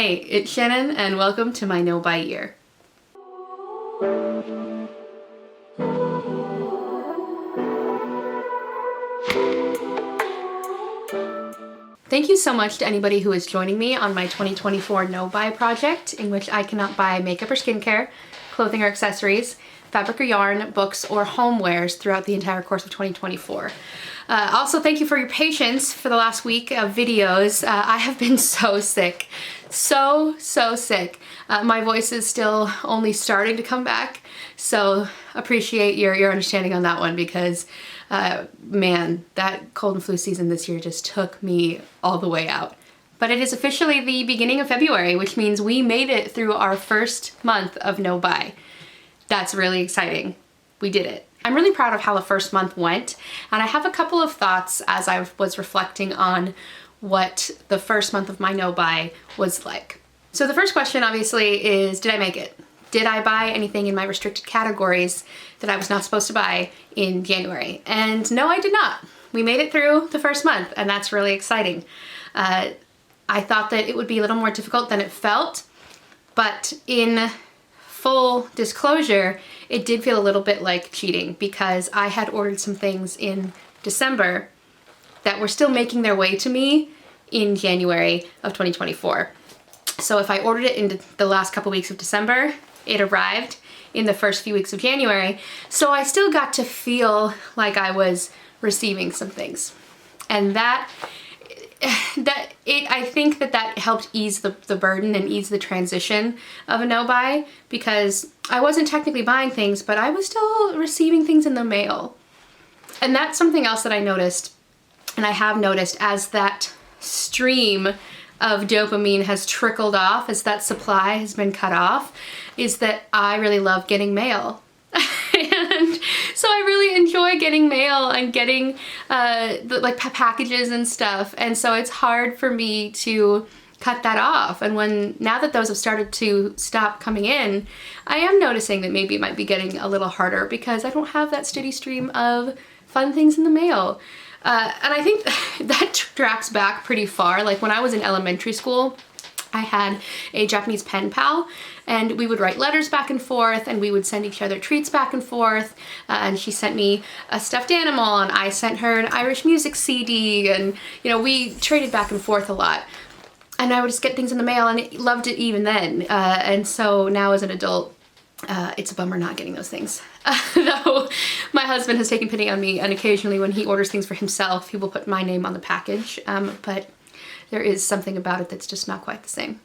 Hey, it's Shannon and welcome to my no-buy year. Thank you so much to anybody who is joining me on my 2024 no-buy project, in which I cannot buy makeup or skincare, clothing or accessories, fabric or yarn, books, or homewares throughout the entire course of 2024. Also, thank you for your patience for the last week of videos. I have been so sick. So sick. My voice is still only starting to come back, so appreciate your understanding on that one because man, that cold and flu season this year just took me all the way out. But it is officially the beginning of February, which means we made it through our first month of no buy. That's really exciting. We did it. I'm really proud of how the first month went, and I have a couple of thoughts as I was reflecting on what the first month of my no buy was like. So the first question obviously is, did I make it? Did I buy anything in my restricted categories that I was not supposed to buy in January? And no, I did not. We made it through the first month, and that's really exciting. I thought that it would be a little more difficult than it felt, but in full disclosure, it did feel a little bit like cheating because I had ordered some things in December that were still making their way to me in January of 2024. So if I ordered it in the last couple weeks of December, it arrived in the first few weeks of January. So I still got to feel like I was receiving some things. And I think that helped ease the burden and ease the transition of a no-buy, because I wasn't technically buying things, but I was still receiving things in the mail. And that's something else that I noticed, and I have noticed as that stream of dopamine has trickled off, as that supply has been cut off, is that I really love getting mail. And so I really enjoy getting mail and getting packages and stuff, and so it's hard for me to cut that off. And now that those have started to stop coming in, I am noticing that maybe it might be getting a little harder because I don't have that steady stream of fun things in the mail. And I think that tracks back pretty far. Like when I was in elementary school, I had a Japanese pen pal, and we would write letters back and forth, and we would send each other treats back and forth, and she sent me a stuffed animal, and I sent her an Irish music CD, and we traded back and forth a lot. And I would just get things in the mail, and I loved it even then. And so now as an adult, it's a bummer not getting those things. Though my husband has taken pity on me, and occasionally when he orders things for himself, he will put my name on the package, but there is something about it that's just not quite the same.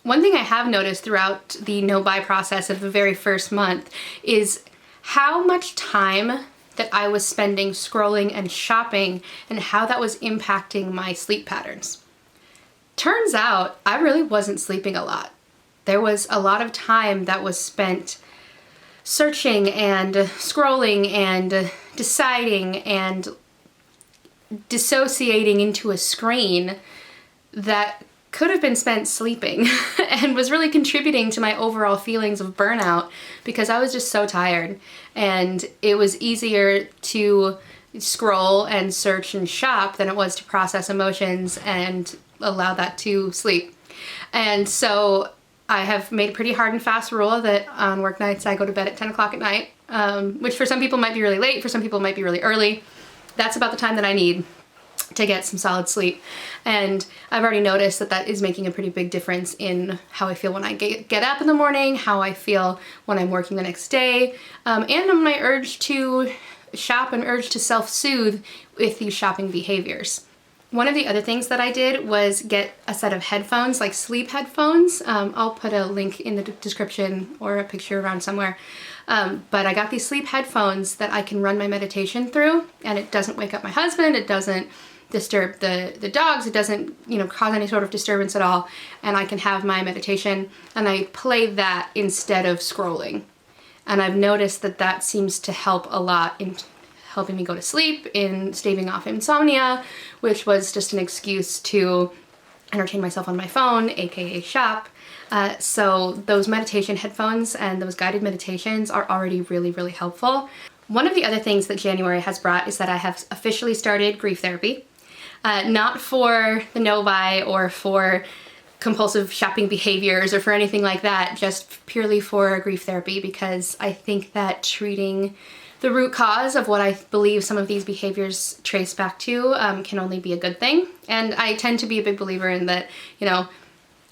One thing I have noticed throughout the no-buy process of the very first month is how much time that I was spending scrolling and shopping and how that was impacting my sleep patterns. Turns out I really wasn't sleeping a lot. There was a lot of time that was spent searching and scrolling and deciding and dissociating into a screen that could have been spent sleeping and was really contributing to my overall feelings of burnout because I was just so tired, and it was easier to scroll and search and shop than it was to process emotions and allow that to sleep. And so I have made a pretty hard and fast rule that on work nights I go to bed at 10 o'clock at night, which for some people might be really late, for some people might be really early. That's about the time that I need to get some solid sleep. And I've already noticed that is making a pretty big difference in how I feel when I get up in the morning, how I feel when I'm working the next day, and on my urge to shop and urge to self-soothe with these shopping behaviors. One of the other things that I did was get a set of headphones, like sleep headphones. I'll put a link in the description or a picture around somewhere. But I got these sleep headphones that I can run my meditation through, and it doesn't wake up my husband, it doesn't disturb the dogs, it doesn't cause any sort of disturbance at all, and I can have my meditation, and I play that instead of scrolling. And I've noticed that seems to help a lot in helping me go to sleep, in staving off insomnia, which was just an excuse to entertain myself on my phone, aka shop. So those meditation headphones and those guided meditations are already really helpful. One of the other things that January has brought is that I have officially started grief therapy. Not for the no buy or for compulsive shopping behaviors or for anything like that, just purely for grief therapy, because I think that treating the root cause of what I believe some of these behaviors trace back to can only be a good thing. And I tend to be a big believer in that, you know,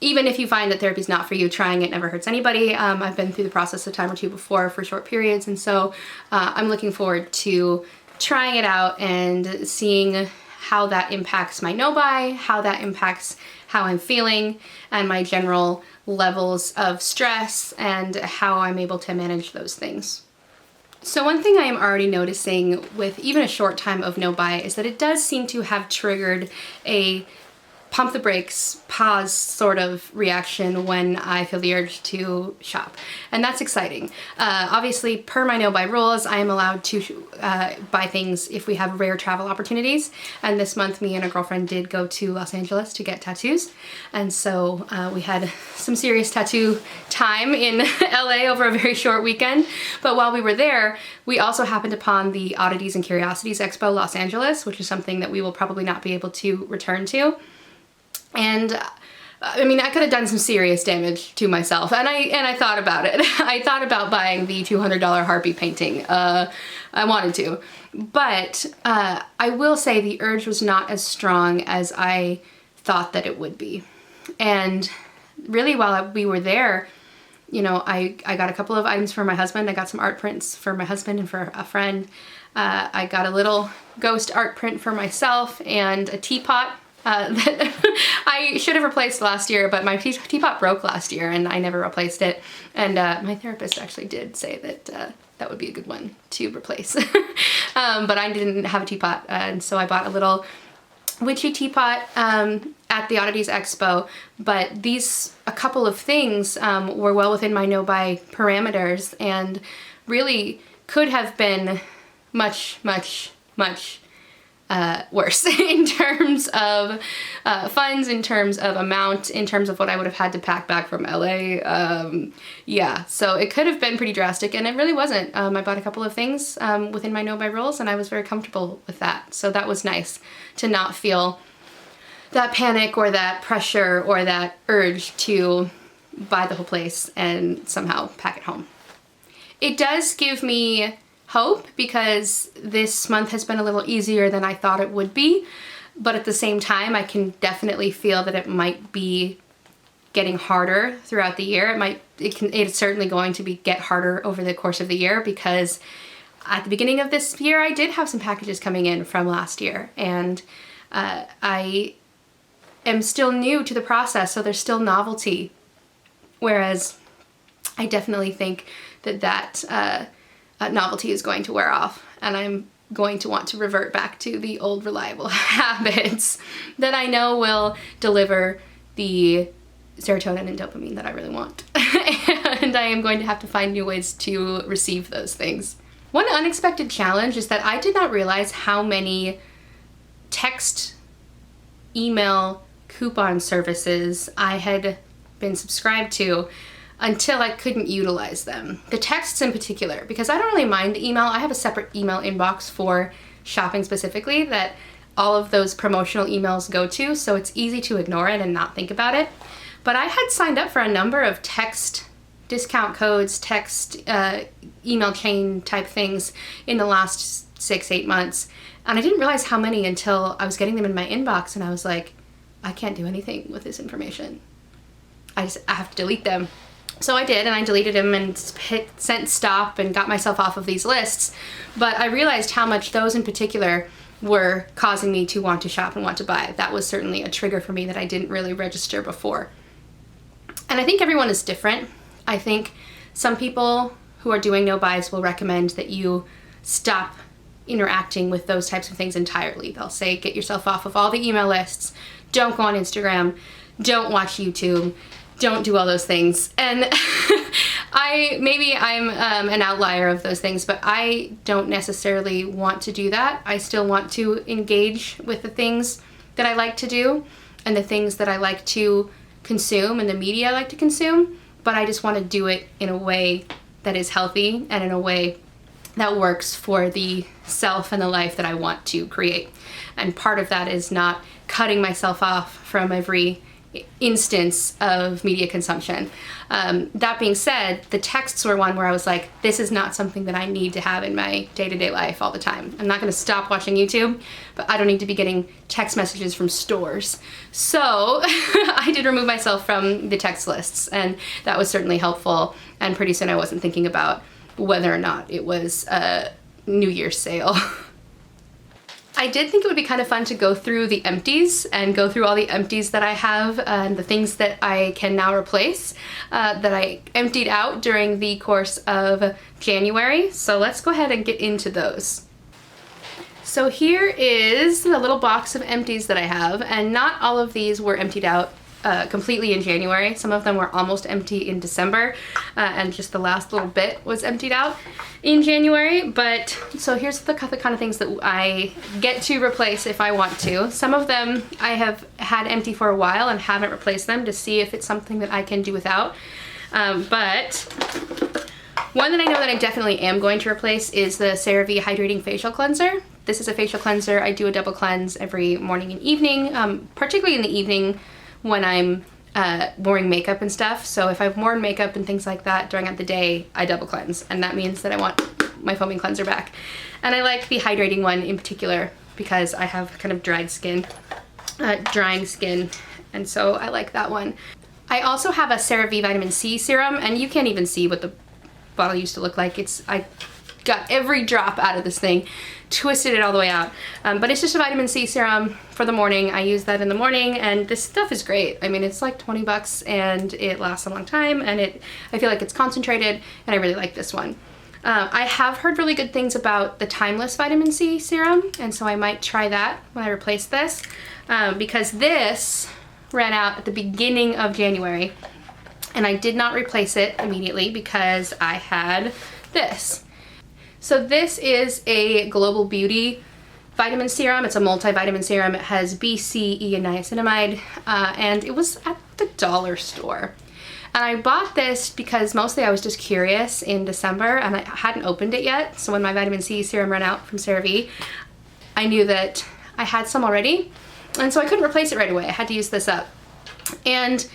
even if you find that therapy's not for you, trying it never hurts anybody. I've been through the process a time or two before for short periods, and so I'm looking forward to trying it out and seeing how that impacts my no-buy, how that impacts how I'm feeling, and my general levels of stress, and how I'm able to manage those things. So one thing I am already noticing with even a short time of no-buy is that it does seem to have triggered a pump the brakes, pause sort of reaction when I feel the urge to shop. And that's exciting. Obviously, per my no-buy rules, I am allowed to buy things if we have rare travel opportunities. And this month, me and a girlfriend did go to Los Angeles to get tattoos. And so we had some serious tattoo time in LA over a very short weekend. But while we were there, we also happened upon the Oddities and Curiosities Expo Los Angeles, which is something that we will probably not be able to return to. And I mean, I could have done some serious damage to myself, and I thought about it. I thought about buying the $200 Harpy painting. I wanted to, but I will say the urge was not as strong as I thought that it would be. And really, while we were there, you know, I got a couple of items for my husband. I got some art prints for my husband and for a friend. I got a little ghost art print for myself and a teapot. That I should have replaced last year, but my teapot broke last year and I never replaced it. And my therapist actually did say that that would be a good one to replace. But I didn't have a teapot, and so I bought a little witchy teapot at the Oddities Expo. But a couple of things were well within my no-buy parameters and really could have been much, much, much worse in terms of funds, in terms of amount, in terms of what I would have had to pack back from LA. Yeah, so it could have been pretty drastic, and it really wasn't. I bought a couple of things within my no-buy rules, and I was very comfortable with that. So that was nice to not feel that panic or that pressure or that urge to buy the whole place and somehow pack it home. It does give me hope because this month has been a little easier than I thought it would be, but at the same time I can definitely feel that it might be getting harder throughout the year. It's certainly going to get harder over the course of the year, because at the beginning of this year I did have some packages coming in from last year, and I am still new to the process, so there's still novelty, whereas I definitely think that novelty is going to wear off, and I'm going to want to revert back to the old reliable habits that I know will deliver the serotonin and dopamine that I really want. And I am going to have to find new ways to receive those things. One unexpected challenge is that I did not realize how many text, email, coupon services I had been subscribed to until I couldn't utilize them. The texts in particular, because I don't really mind email. I have a separate email inbox for shopping specifically that all of those promotional emails go to, so it's easy to ignore it and not think about it. But I had signed up for a number of text discount codes, text email chain type things in the last 6-8 months, and I didn't realize how many until I was getting them in my inbox, and I was like, I can't do anything with this information. I have to delete them. So I did, and I deleted them and hit sent stop and got myself off of these lists. But I realized how much those in particular were causing me to want to shop and want to buy. That was certainly a trigger for me that I didn't really register before. And I think everyone is different. I think some people who are doing no buys will recommend that you stop interacting with those types of things entirely. They'll say, get yourself off of all the email lists, don't go on Instagram, don't watch YouTube, don't do all those things. And maybe I'm an outlier of those things, but I don't necessarily want to do that. I still want to engage with the things that I like to do and the things that I like to consume and the media I like to consume, but I just want to do it in a way that is healthy and in a way that works for the self and the life that I want to create. And part of that is not cutting myself off from every instance of media consumption. That being said, the texts were one where I was like, this is not something that I need to have in my day-to-day life all the time. I'm not gonna stop watching YouTube, but I don't need to be getting text messages from stores. So I did remove myself from the text lists, and that was certainly helpful. And pretty soon I wasn't thinking about whether or not it was a New Year's sale. I did think it would be kind of fun to go through the empties and go through all the empties that I have and the things that I can now replace that I emptied out during the course of January. So let's go ahead and get into those. So here is the little box of empties that I have, and not all of these were emptied out completely in January. Some of them were almost empty in December, and just the last little bit was emptied out in January. But so here's the kind of things that I get to replace if I want to. Some of them I have had empty for a while and haven't replaced them to see if it's something that I can do without. But one that I know that I definitely am going to replace is the CeraVe Hydrating Facial Cleanser. This is a facial cleanser. I do a double cleanse every morning and evening, particularly in the evening when I'm wearing makeup and stuff. So if I've worn makeup and things like that during the day, I double cleanse, and that means that I want my foaming cleanser back. And I like the hydrating one in particular because I have kind of drying skin, and so I like that one. I also have a CeraVe Vitamin C serum, and you can't even see what the bottle used to look like. I got every drop out of this thing, twisted it all the way out. But it's just a vitamin C serum for the morning. I use that in the morning, and this stuff is great. I mean, it's like 20 bucks and it lasts a long time, and I feel like it's concentrated, and I really like this one. I have heard really good things about the Timeless Vitamin C serum, and so I might try that when I replace this, because this ran out at the beginning of January, and I did not replace it immediately because I had this. So this is a Global Beauty vitamin serum. It's a multivitamin serum. It has B, C, E, and niacinamide, and it was at the dollar store. And I bought this because mostly I was just curious in December, and I hadn't opened it yet. So when my vitamin C serum ran out from CeraVe, I knew that I had some already, and so I couldn't replace it right away. I had to use this up. And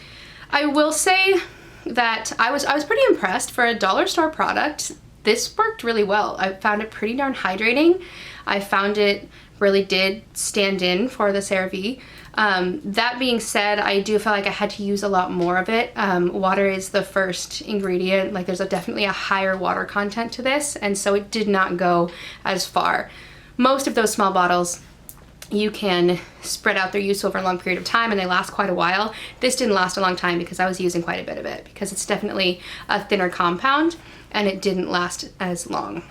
I will say that I was pretty impressed for a dollar store product. This worked really well. I found it pretty darn hydrating. I found it really did stand in for the CeraVe. That being said, I do feel like I had to use a lot more of it. Water is the first ingredient. Like, there's definitely a higher water content to this, and so it did not go as far. Most of those small bottles, you can spread out their use over a long period of time, and they last quite a while. This didn't last a long time because I was using quite a bit of it, because it's definitely a thinner compound, and it didn't last as long.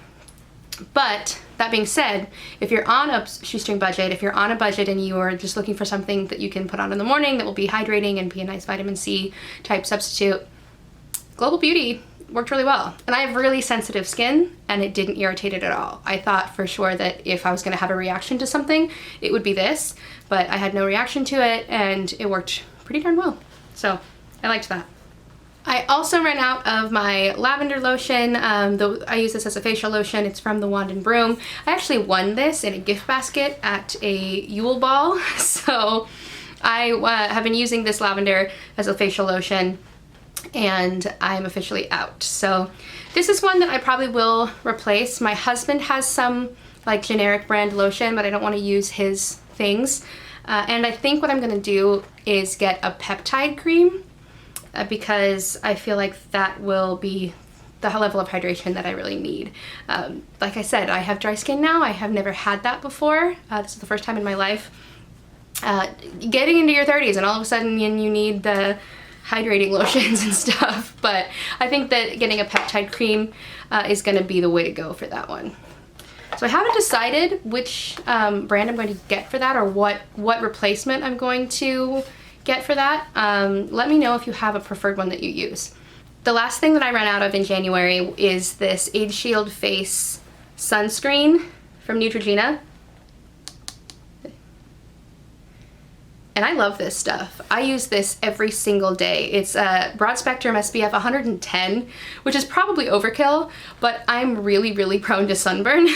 But that being said, if you're on a shoestring budget, if you're on a budget and you are just looking for something that you can put on in the morning that will be hydrating and be a nice vitamin C type substitute, Global Beauty worked really well. And I have really sensitive skin, and it didn't irritate it at all. I thought for sure that if I was gonna have a reaction to something, it would be this, but I had no reaction to it, and it worked pretty darn well. So I liked that. I also ran out of my lavender lotion. I use this as a facial lotion. It's from the Wand and Broom. I actually won this in a gift basket at a Yule Ball. So I have been using this lavender as a facial lotion, and I'm officially out. So this is one that I probably will replace. My husband has some like generic brand lotion, but I don't want to use his things. And I think what I'm gonna do is get a peptide cream, because I feel like that will be the level of hydration that I really need. Like I said, I have dry skin now. I have never had that before. This is the first time in my life. Getting into your 30s, and all of a sudden you need the hydrating lotions and stuff. But I think that getting a peptide cream is gonna be the way to go for that one. So I haven't decided which brand I'm going to get for that, or what replacement I'm going to get for that. Let me know if you have a preferred one that you use. The last thing that I ran out of in January is this Age Shield Face sunscreen from Neutrogena. And I love this stuff. I use this every single day. It's a broad spectrum SPF 110, which is probably overkill, but I'm really, really prone to sunburn.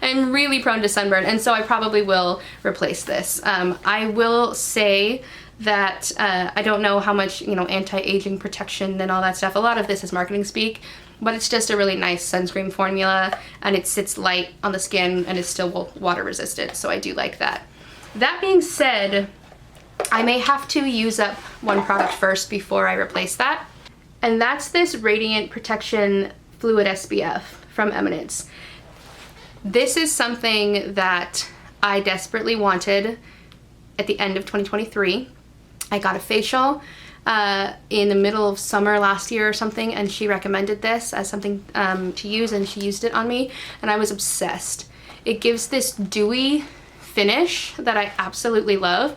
I'm really prone to sunburn, and so I probably will replace this. I will say that I don't know how much, you know, anti-aging protection and all that stuff. A lot of this is marketing speak, but it's just a really nice sunscreen formula, and it sits light on the skin and is still water resistant, so I do like that. That being said, I may have to use up one product first before I replace that, and that's this Radiant Protection Fluid SPF from Eminence. This is something that I desperately wanted at the end of 2023. I got a facial in the middle of summer last year or something, and she recommended this as something to use, and she used it on me, and I was obsessed. It gives this dewy finish that I absolutely love,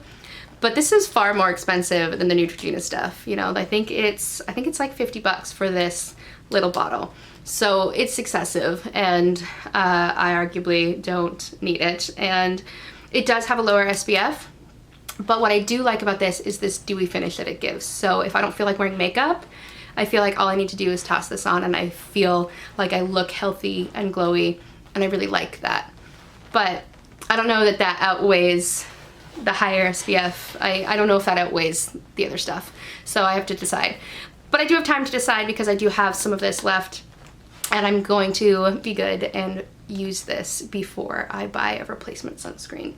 but this is far more expensive than the Neutrogena stuff. You know, I think it's like $50 for this little bottle. So it's excessive, and I arguably don't need it. And it does have a lower SPF, but what I do like about this is this dewy finish that it gives. So if I don't feel like wearing makeup, I feel like all I need to do is toss this on and I feel like I look healthy and glowy, and I really like that. But I don't know that that outweighs the higher SPF. I don't know if that outweighs the other stuff, so I have to decide. But I do have time to decide because I do have some of this left, and I'm going to be good and use this before I buy a replacement sunscreen.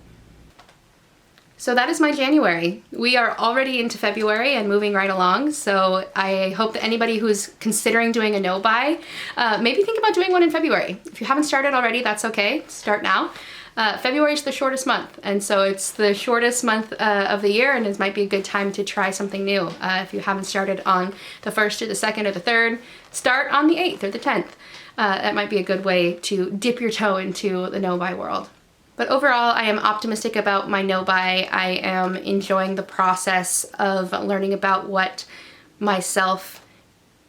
So that is my January. We are already into February and moving right along, so I hope that anybody who's considering doing a no-buy, maybe think about doing one in February. If you haven't started already, that's okay. Start now. February is the shortest month, and so it's the shortest month of the year, and it might be a good time to try something new. If you haven't started on the 1st or the 2nd or the 3rd, start on the 8th or the 10th. That might be a good way to dip your toe into the no-buy world. But overall, I am optimistic about my no-buy. I am enjoying the process of learning about what myself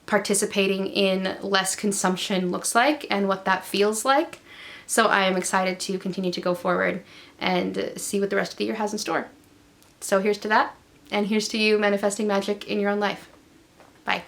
participating in less consumption looks like and what that feels like. So I am excited to continue to go forward and see what the rest of the year has in store. So here's to that, and here's to you manifesting magic in your own life. Bye.